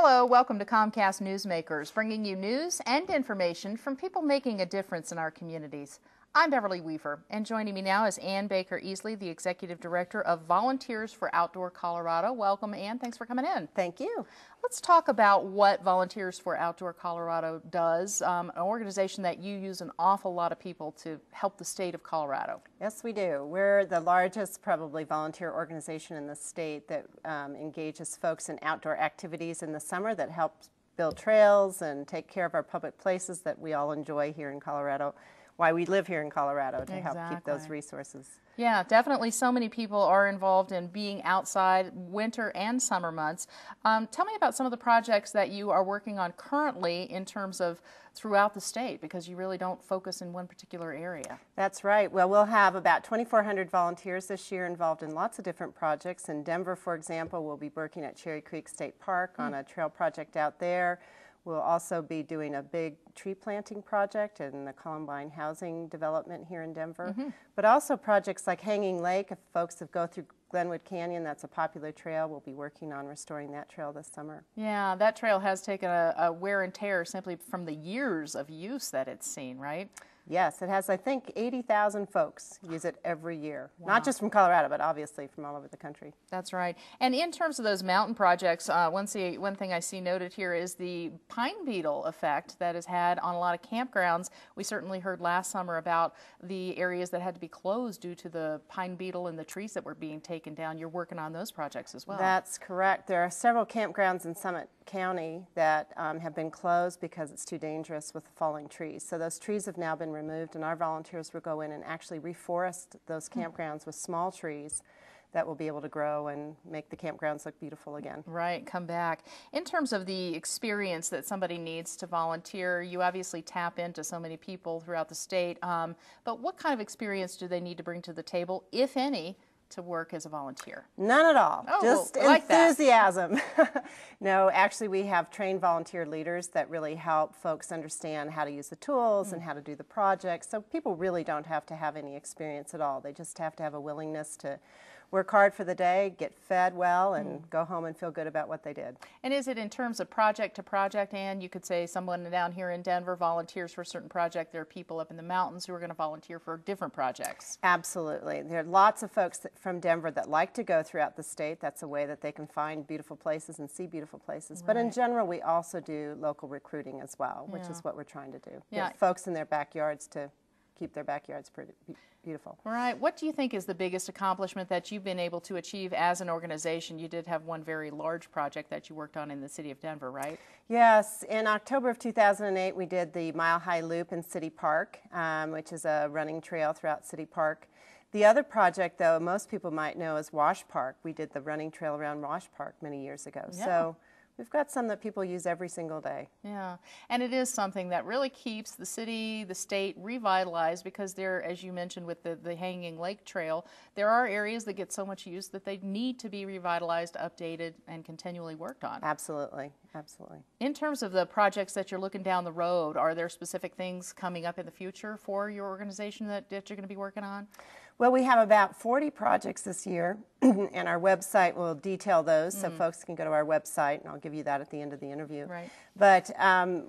Hello, welcome to Comcast Newsmakers, bringing you news and information from people making a difference in our communities. I'm Beverly Weaver, and joining me now is Baker Easley, the Executive Director of Volunteers for Outdoor Colorado. Welcome, Ann. Thanks for coming in. Thank you. Let's talk about what Volunteers for Outdoor Colorado does, an organization that you use an awful lot of people to help the state of Colorado. Yes, we do. We're the largest, probably, volunteer organization in the state that engages folks in outdoor activities in the summer that helps build trails and take care of our public places that we all enjoy here in Colorado. Why we live here in Colorado, to help keep those resources. Yeah, definitely. So many people are involved in being outside winter and summer months. Tell me about some of the projects that you are working on currently in terms of throughout the state, because you really don't focus in one particular area. That's right. Well, we'll have about 2,400 volunteers this year involved in lots of different projects. In Denver, for example, we'll be working at Cherry Creek State Park on a trail project out there. We'll also be doing a big tree planting project in the Columbine housing development here in Denver, but also projects like Hanging Lake. If folks have go through Glenwood Canyon, that's a popular trail. We'll be working on restoring that trail this summer. Yeah, that trail has taken a wear and tear simply from the years of use that it's seen, right? Yes, it has, I think, 80,000 folks use it every year. Wow. Not just from Colorado, but obviously from all over the country. That's right. And in terms of those mountain projects, one thing I see noted here is the pine beetle effect that is had on a lot of campgrounds. We certainly heard last summer about the areas that had to be closed due to the pine beetle and the trees that were being taken down. You're working on those projects as well. That's correct. There are several campgrounds in Summit County that have been closed because it's too dangerous with the falling trees. So those trees have now been removed, and our volunteers will go in and actually reforest those campgrounds with small trees that will be able to grow and make the campgrounds look beautiful again. Right, come back. In terms of the experience that somebody needs to volunteer, you obviously tap into so many people throughout the state, but what kind of experience do they need to bring to the table, if any, to work as a volunteer? None at all. Oh, just like enthusiasm. No, actually we have trained volunteer leaders that really help folks understand how to use the tools and how to do the projects. So people really don't have to have any experience at all. They just have to have a willingness to work hard for the day, get fed well, and go home and feel good about what they did. And is it in terms of project to project, Ann? You could say someone down here in Denver volunteers for a certain project. There are people up in the mountains who are going to volunteer for different projects. Absolutely. There are lots of folks from Denver that like to go throughout the state. That's a way that they can find beautiful places and see beautiful places. Right. But in general, we also do local recruiting as well, which is what we're trying to do. Get folks in their backyards to keep their backyards pretty beautiful. All right. What do you think is the biggest accomplishment that you've been able to achieve as an organization? You did have one very large project that you worked on in the city of Denver, right? Yes. In October of 2008, we did the Mile High Loop in City Park, which is a running trail throughout City Park. The other project, though, most people might know is Wash Park. We did the running trail around Wash Park many years ago. Yeah. So we've got some that people use every single day. Yeah, and it is something that really keeps the city, the state revitalized, because there, as you mentioned with the Hanging Lake Trail, there are areas that get so much use that they need to be revitalized, updated, and continually worked on. Absolutely, absolutely. In terms of the projects that you're looking down the road, are there specific things coming up in the future for your organization that you're going to be working on? Well, we have about 40 projects this year, and our website will detail those, so folks can go to our website, and I'll give you that at the end of the interview. Right. But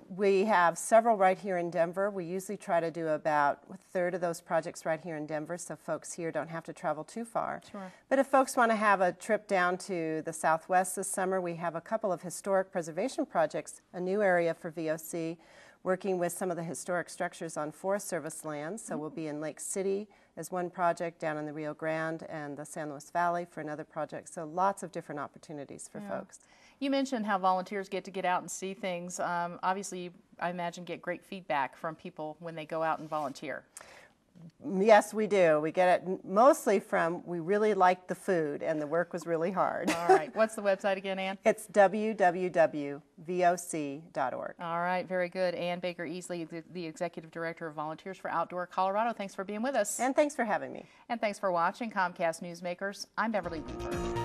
we have several right here in Denver. We usually try to do about a third of those projects right here in Denver, so folks here don't have to travel too far. Sure. But if folks want to have a trip down to the Southwest this summer, we have a couple of historic preservation projects, a new area for VOC, working with some of the historic structures on Forest Service lands. So we'll be in Lake City as one project, down in the Rio Grande and the San Luis Valley for another project. So lots of different opportunities for folks. You mentioned how volunteers get to get out and see things. Obviously, I imagine get great feedback from people when they go out and volunteer. Yes, we do. We get it mostly from, we really liked the food and the work was really hard. All right. What's the website again, Ann? It's www.voc.org. All right. Very good. Baker Easley, the Executive Director of Volunteers for Outdoor Colorado. Thanks for being with us. And thanks for having me. And thanks for watching Comcast Newsmakers. I'm Beverly Weaver.